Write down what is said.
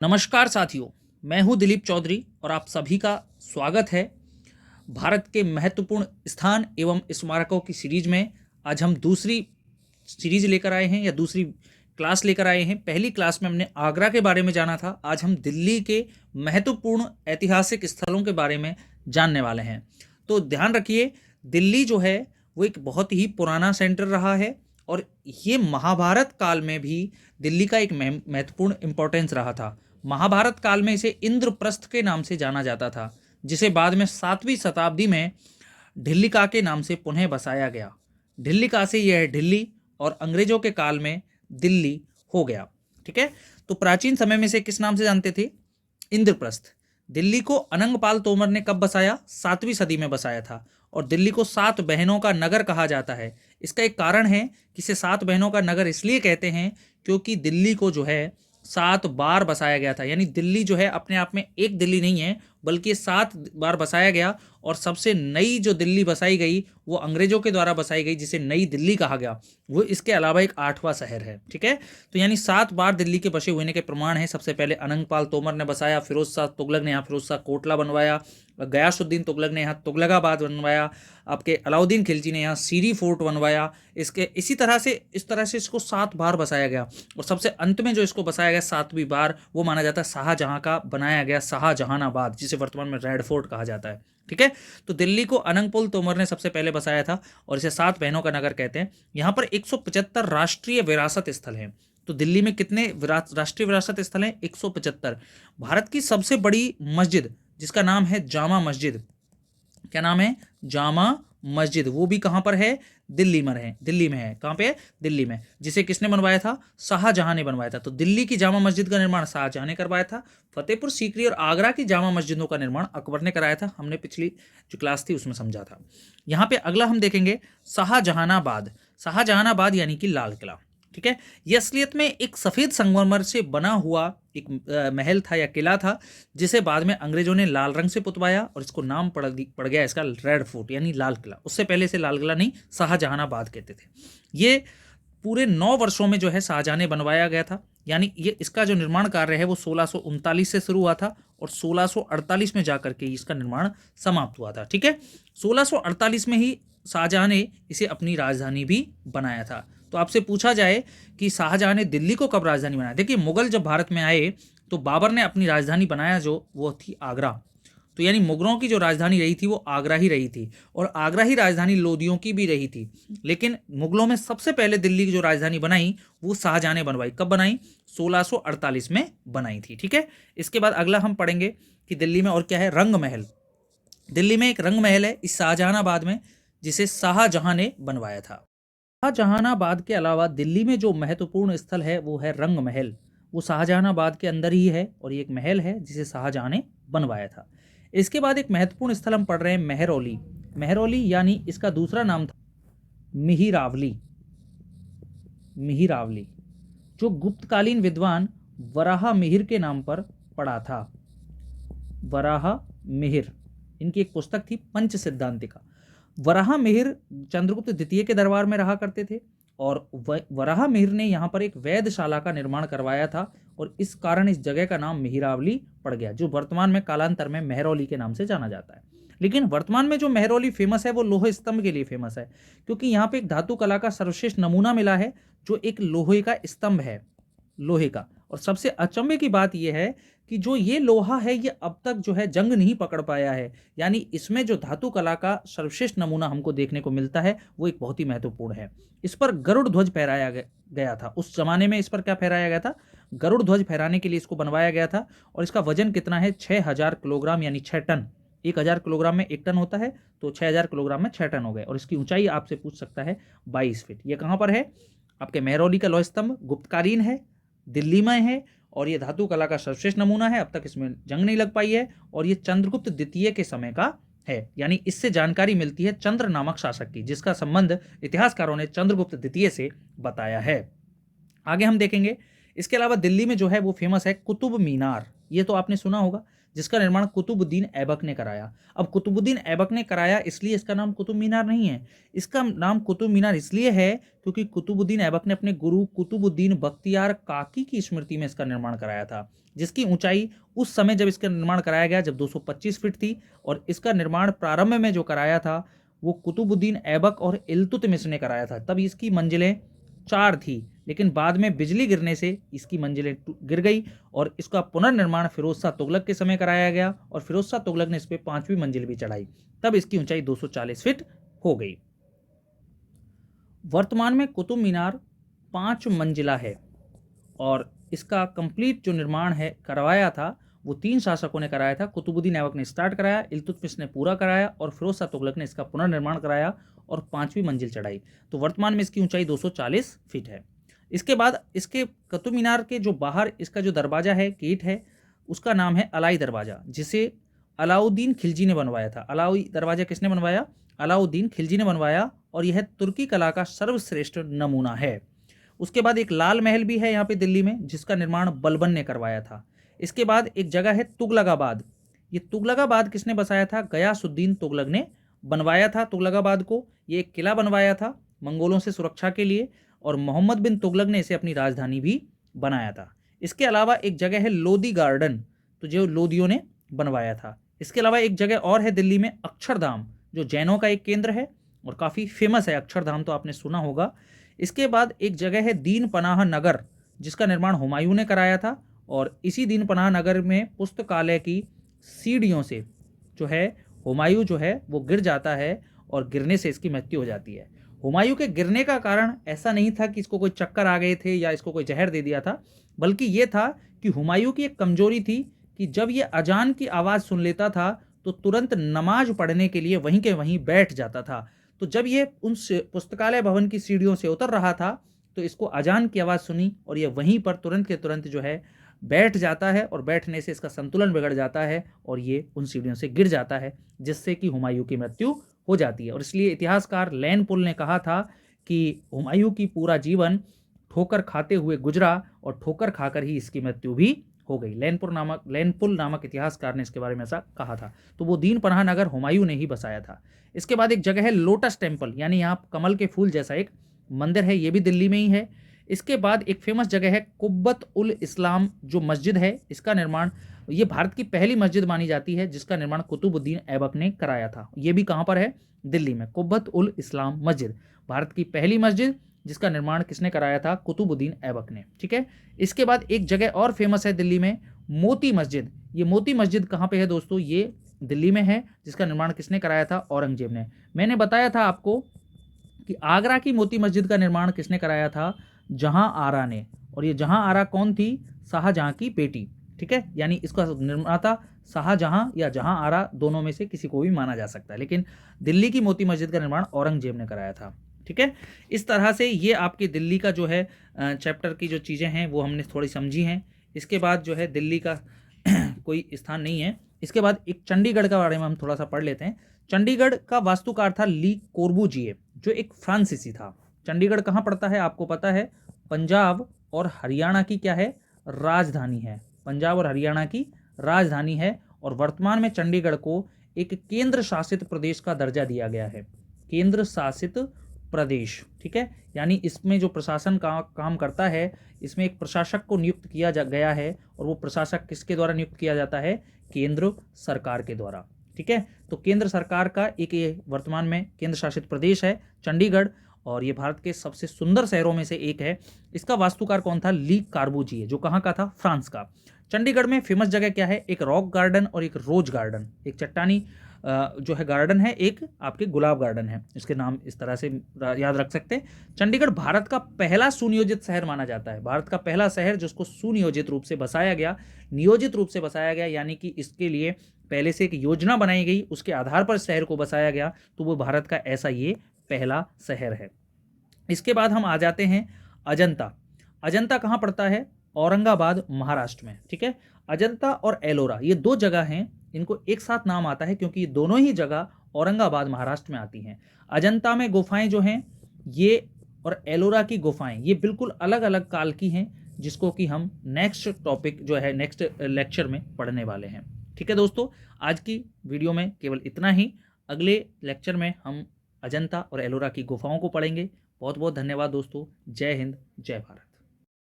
नमस्कार साथियों, मैं हूं दिलीप चौधरी और आप सभी का स्वागत है भारत के महत्वपूर्ण स्थान एवं स्मारकों की सीरीज में। आज हम दूसरी सीरीज लेकर आए हैं या दूसरी क्लास लेकर आए हैं। पहली क्लास में हमने आगरा के बारे में जाना था, आज हम दिल्ली के महत्वपूर्ण ऐतिहासिक स्थलों के बारे में जानने वाले हैं। तो ध्यान रखिए, दिल्ली जो है वो एक बहुत ही पुराना सेंटर रहा है और ये महाभारत काल में भी दिल्ली का एक महत्वपूर्ण इंपॉर्टेंस रहा था। महाभारत काल में इसे इंद्रप्रस्थ के नाम से जाना जाता था, जिसे बाद में 7वीं शताब्दी में ढिल्लिका के नाम से पुनः बसाया गया। ढिल्लिका से यह ढिल्ली और अंग्रेजों के काल में दिल्ली हो गया। ठीक है, तो प्राचीन समय में इसे किस नाम से जानते थे? इंद्रप्रस्थ। दिल्ली को अनंगपाल तोमर ने कब बसाया? 7वीं सदी में बसाया था। और दिल्ली को 7 बहनों का नगर कहा जाता है। इसका एक कारण है कि इसे 7 बहनों का नगर इसलिए कहते हैं क्योंकि दिल्ली को जो है 7 बार बसाया गया था। यानी दिल्ली जो है अपने आप में एक दिल्ली नहीं है, बल्कि 7 बार बसाया गया। और सबसे नई जो दिल्ली बसाई गई वो अंग्रेजों के द्वारा बसाई गई, जिसे नई दिल्ली कहा गया। वो इसके अलावा एक 8वां शहर है। ठीक है, तो यानी 7 बार दिल्ली के बसे होने के प्रमाण है। सबसे पहले अनंगपाल तोमर ने बसाया, फिरोज शाह तुगलक ने यहाँ फिरोज शाह कोटला बनवाया, गयासुद्दीन तुगलक ने यहाँ तुगलकाबाद बनवाया, आपके अलाउद्दीन खिलजी ने यहाँ सीरी फोर्ट बनवाया। इसके इस तरह से इसको 7 बार बसाया गया। और सबसे अंत में जो इसको बसाया गया 7वीं बार, वो माना जाता है शाहजहां का बनाया गया शाहजहानाबाद, जिसे वर्तमान में रेड फोर्ट कहा जाता है। ठीक है, तो दिल्ली को अनंगपुल तोमर ने सबसे पहले बसाया था और इसे 7 बहनों का नगर कहते हैं। यहाँ पर 175 राष्ट्रीय विरासत स्थल हैं। तो दिल्ली में कितने राष्ट्रीय विरासत स्थल हैं? 175। भारत की सबसे बड़ी मस्जिद, जिसका नाम है जामा मस्जिद, क्या नाम है? जामा मस्जिद, वो भी कहाँ पर है? दिल्ली में है। दिल्ली में है। कहाँ पे है? दिल्ली में। जिसे किसने बनवाया था? शाहजहां ने बनवाया था। तो दिल्ली की जामा मस्जिद का निर्माण शाहजहां ने करवाया था। फतेहपुर सीकरी और आगरा की जामा मस्जिदों का निर्माण अकबर ने कराया था। हमने पिछली जो क्लास थी उसमें समझा था। यहाँ पे अगला हम देखेंगे शाहजहानाबाद। शाहजहानाबाद यानी कि लाल किला। ठीक है, यह असलियत में एक सफेद संगमरमर से बना हुआ एक महल था या किला था, जिसे बाद में अंग्रेजों ने लाल रंग से पुतवाया और इसको नाम पड़ गया इसका रेड फोर्ट यानी लाल किला। उससे पहले इसे लाल किला नहीं, शाहजहानाबाद कहते थे। ये पूरे 9 वर्षों में जो है शाहजहां ने बनवाया गया था। यानी ये इसका जो निर्माण कार्य है वो 1639 से शुरू हुआ था और 1648 में जाकर के इसका निर्माण समाप्त हुआ था। ठीक है, 1648 में ही शाहजहां ने इसे अपनी राजधानी भी बनाया था। तो आपसे पूछा जाए कि शाहजहां ने दिल्ली को कब राजधानी बनाया? देखिए, मुगल जब भारत में आए तो बाबर ने अपनी राजधानी बनाया जो वो थी आगरा। तो यानी मुगलों की जो राजधानी रही थी वो आगरा ही रही थी और आगरा ही राजधानी लोदियों की भी रही थी। लेकिन मुगलों में सबसे पहले दिल्ली की जो राजधानी बनाई वो शाहजहां ने बनवाई। कब बनाई? 1648 में बनाई थी। ठीक है, इसके बाद अगला हम पढ़ेंगे कि दिल्ली में और क्या है? रंग महल। दिल्ली में एक रंग महल है इस शाहजहानाबाद में, जिसे शाहजहां ने बनवाया था। शाहजहानाबाद के अलावा दिल्ली में जो महत्वपूर्ण स्थल है वो है रंग महल। वो शाहजहानाबाद के अंदर ही है और ये एक महल है जिसे शाहजहां ने बनवाया था। इसके बाद एक महत्वपूर्ण स्थल हम पढ़ रहे हैं मेहरौली। मेहरौली यानी इसका दूसरा नाम था मिहिरावली। मिहिरावली जो गुप्तकालीन विद्वान वराह मिहिर के नाम पर पड़ा था। वराह मिहिर, इनकी एक पुस्तक थी पंच सिद्धांतिका। वराह मिहिर चंद्रगुप्त द्वितीय के दरबार में रहा करते थे और वराह मिहिर ने यहाँ पर एक वैधशाला का निर्माण करवाया था और इस कारण इस जगह का नाम मिहिरावली पड़ गया, जो वर्तमान में कालांतर में मेहरौली के नाम से जाना जाता है। लेकिन वर्तमान में जो मेहरौली फेमस है वो लोह स्तंभ के लिए फेमस है, क्योंकि यहाँ पे एक धातु कला का सर्वश्रेष्ठ नमूना मिला है जो एक लोहे का स्तंभ है, लोहे का। और सबसे अचंभे की बात यह है कि जो ये लोहा है ये अब तक जो है जंग नहीं पकड़ पाया है। यानी इसमें जो धातु कला का सर्वश्रेष्ठ नमूना हमको देखने को मिलता है वो एक बहुत ही महत्वपूर्ण है। इस पर गरुड़ ध्वज फहराया गया था। उस जमाने में इस पर क्या फहराया गया था? गरुड़ ध्वज फहराने के लिए इसको बनवाया गया था। और इसका वजन कितना है? 6000 किलोग्राम यानी 6 टन। 1000 किलोग्राम में 1 टन होता है, तो 6000 किलोग्राम में 6 टन हो गए। और इसकी ऊंचाई आपसे पूछ सकता है 22 फीट। ये कहाँ पर है? आपके मेहरौली का लोह स्तंभ गुप्तकालीन है, दिल्ली में है और ये धातु कला का सर्वश्रेष्ठ नमूना है। अब तक इसमें जंग नहीं लग पाई है और ये चंद्रगुप्त द्वितीय के समय का है। यानी इससे जानकारी मिलती है चंद्र नामक शासक की, जिसका संबंध इतिहासकारों ने चंद्रगुप्त द्वितीय से बताया है। आगे हम देखेंगे इसके अलावा दिल्ली में जो है वो फेमस है कुतुब मीनार। ये तो आपने सुना होगा। जिसका निर्माण कुतुबुद्दीन ऐबक ने कराया। अब कुतुबुद्दीन ऐबक ने कराया इसलिए इसका नाम कुतुब मीनार नहीं है, इसका नाम कुतुब मीनार इसलिए है क्योंकि कुतुबुद्दीन ऐबक ने अपने गुरु कुतुबुद्दीन बख्तियार काकी की स्मृति में इसका निर्माण कराया था, जिसकी ऊंचाई उस समय जब इसका निर्माण कराया गया जब 225 फीट थी, और इसका निर्माण प्रारंभ में जो कराया था वो कुतुबुद्दीन ऐबक और इल्तुतमिश ने कराया था। तब इसकी मंजिलें 4 थी, लेकिन बाद में बिजली गिरने से इसकी मंजिलें गिर गई और इसका पुनर्निर्माण फिरोज शाह तुगलक के समय कराया गया और फिरोज शाह तुगलक ने इस पर 5वीं मंजिल भी चढ़ाई, तब इसकी ऊंचाई 240 फीट हो गई। वर्तमान में कुतुब मीनार 5 मंजिला है और इसका कंप्लीट जो निर्माण है करवाया था वो 3 शासकों ने कराया था। कुतुबुद्दीन ऐबक ने स्टार्ट कराया, इल्तुतमिश ने पूरा कराया और फिरोज शाह तुगलक ने इसका पुनर्निर्माण कराया और 5वीं मंजिल चढ़ाई। तो वर्तमान में इसकी ऊंचाई 240 फीट है। इसके बाद इसके कुतुब मीनार के जो बाहर इसका जो दरवाजा है, गेट है, उसका नाम है अलाई दरवाजा, जिसे अलाउद्दीन खिलजी ने बनवाया था। अलाई दरवाजा किसने बनवाया? अलाउद्दीन खिलजी ने बनवाया और यह तुर्की कला का सर्वश्रेष्ठ नमूना है। उसके बाद एक लाल महल भी है यहाँ पे दिल्ली में, जिसका निर्माण बलबन ने करवाया था। इसके बाद एक जगह है तुगलकाबाद। ये तुगलकाबाद किसने बसाया था? गयासुद्दीन तुगलक ने बनवाया था तुगलकाबाद को। ये एक किला बनवाया था मंगोलों से सुरक्षा के लिए और मोहम्मद बिन तुगलक ने इसे अपनी राजधानी भी बनाया था। इसके अलावा एक जगह है लोदी गार्डन, तो जो लोदियों ने बनवाया था। इसके अलावा एक जगह और है दिल्ली में अक्षरधाम, जो जैनों का एक केंद्र है और काफ़ी फेमस है अक्षरधाम, तो आपने सुना होगा। इसके बाद एक जगह है दीन पनाह नगर, जिसका निर्माण हुमायूं ने कराया था और इसी दीन पनाह नगर में पुस्तकालय की सीढ़ियों से जो है हुमायूं जो है वो गिर जाता है और गिरने से इसकी मृत्यु हो जाती है। हुमायूं के गिरने का कारण ऐसा नहीं था कि इसको कोई चक्कर आ गए थे या इसको कोई जहर दे दिया था, बल्कि ये था कि हुमायूं की एक कमजोरी थी कि जब ये अजान की आवाज़ सुन लेता था तो तुरंत नमाज पढ़ने के लिए वहीं के वहीं बैठ जाता था। तो जब ये उन पुस्तकालय भवन की सीढ़ियों से उतर रहा था तो इसको अजान की आवाज़ सुनी और ये वहीं पर तुरंत के तुरंत जो है बैठ जाता है और बैठने से इसका संतुलन बिगड़ जाता है और ये उन सीढ़ियों से गिर जाता है, जिससे कि हुमायूं की मृत्यु हो जाती है। और इसलिए इतिहासकार लैन पुल ने कहा था कि हुमायूं की पूरा जीवन ठोकर खाते हुए गुजरा और ठोकर खाकर ही इसकी मृत्यु भी हो गई। लैनपुल नामक इतिहासकार ने इसके बारे में ऐसा कहा था। तो वो दीन पनाह नगर हुमायूं ने ही बसाया था। इसके बाद एक जगह है लोटस टेम्पल, यानी यहाँ कमल के फूल जैसा एक मंदिर है, ये भी दिल्ली में ही है। इसके बाद एक फेमस जगह है कुब्बत उल इस्लाम, जो मस्जिद है, इसका निर्माण ये भारत की पहली मस्जिद मानी जाती है जिसका निर्माण कुतुबुद्दीन ऐबक ने कराया था। ये भी कहाँ पर है? दिल्ली में। कुब्बत उल इस्लाम मस्जिद भारत की पहली मस्जिद जिसका निर्माण किसने कराया था? कुतुबुद्दीन ऐबक ने। ठीक है। इसके बाद एक जगह और फेमस है दिल्ली में, मोती मस्जिद। ये मोती मस्जिद कहाँ पे है दोस्तों? ये दिल्ली में है, जिसका निर्माण किसने कराया था? औरंगजेब ने। मैंने बताया था आपको कि आगरा की मोती मस्जिद का निर्माण किसने कराया था? जहां आरा ने। और ये जहां आरा कौन थी? शाहजहां की बेटी। ठीक है, यानी इसका निर्माता शाहजहां या जहां आरा दोनों में से किसी को भी माना जा सकता है, लेकिन दिल्ली की मोती मस्जिद का निर्माण औरंगजेब ने कराया था। ठीक है, इस तरह से ये आपके दिल्ली का जो है चैप्टर की जो चीज़ें हैं वो हमने थोड़ी समझी हैं। इसके बाद जो है दिल्ली का कोई स्थान नहीं है। इसके बाद एक चंडीगढ़ के बारे में हम थोड़ा सा पढ़ लेते हैं। चंडीगढ़ का वास्तुकार था ली कोर्बुजिए, जो एक फ्रांसीसी था। चंडीगढ़ कहाँ पड़ता है आपको पता है? पंजाब और हरियाणा की क्या है? राजधानी है। पंजाब और हरियाणा की राजधानी है और वर्तमान में चंडीगढ़ को एक केंद्र शासित प्रदेश का दर्जा दिया गया है। केंद्र शासित प्रदेश। ठीक है, यानी इसमें जो प्रशासन का काम करता है, इसमें एक प्रशासक को नियुक्त किया गया है और वो प्रशासक किसके द्वारा नियुक्त किया जाता है? केंद्र सरकार के द्वारा। ठीक है, तो केंद्र सरकार का एक ये वर्तमान में केंद्र शासित प्रदेश है चंडीगढ़ और ये भारत के सबसे सुंदर शहरों में से एक है। इसका वास्तुकार कौन था? ली कार्बूजिए, जो कहाँ का था? फ्रांस का। चंडीगढ़ में फेमस जगह क्या है? एक रॉक गार्डन और एक रोज गार्डन। एक चट्टानी जो है गार्डन है, एक आपके गुलाब गार्डन है। इसके नाम इस तरह से याद रख सकते हैं। चंडीगढ़ भारत का पहला सुनियोजित शहर माना जाता है। भारत का पहला शहर जिसको सुनियोजित रूप से बसाया गया, नियोजित रूप से बसाया गया, यानी कि इसके लिए पहले से एक योजना बनाई गई, उसके आधार पर शहर को बसाया गया, तो वो भारत का ऐसा ये पहला शहर है। इसके बाद हम आ जाते हैं अजंता। अजंता कहाँ पड़ता है? औरंगाबाद, महाराष्ट्र में। ठीक है, अजंता और एलोरा ये दो जगह हैं, इनको एक साथ नाम आता है क्योंकि ये दोनों ही जगह औरंगाबाद, महाराष्ट्र में आती हैं। अजंता में गुफाएं जो हैं ये और एलोरा की गुफाएं ये बिल्कुल अलग अलग काल की हैं, जिसको कि हम नेक्स्ट टॉपिक जो है नेक्स्ट लेक्चर में पढ़ने वाले हैं। ठीक है दोस्तों, आज की वीडियो में केवल इतना ही। अगले लेक्चर में हम अजंता और एलोरा की गुफाओं को पढ़ेंगे। बहुत बहुत धन्यवाद दोस्तों। जय हिंद, जय भारत।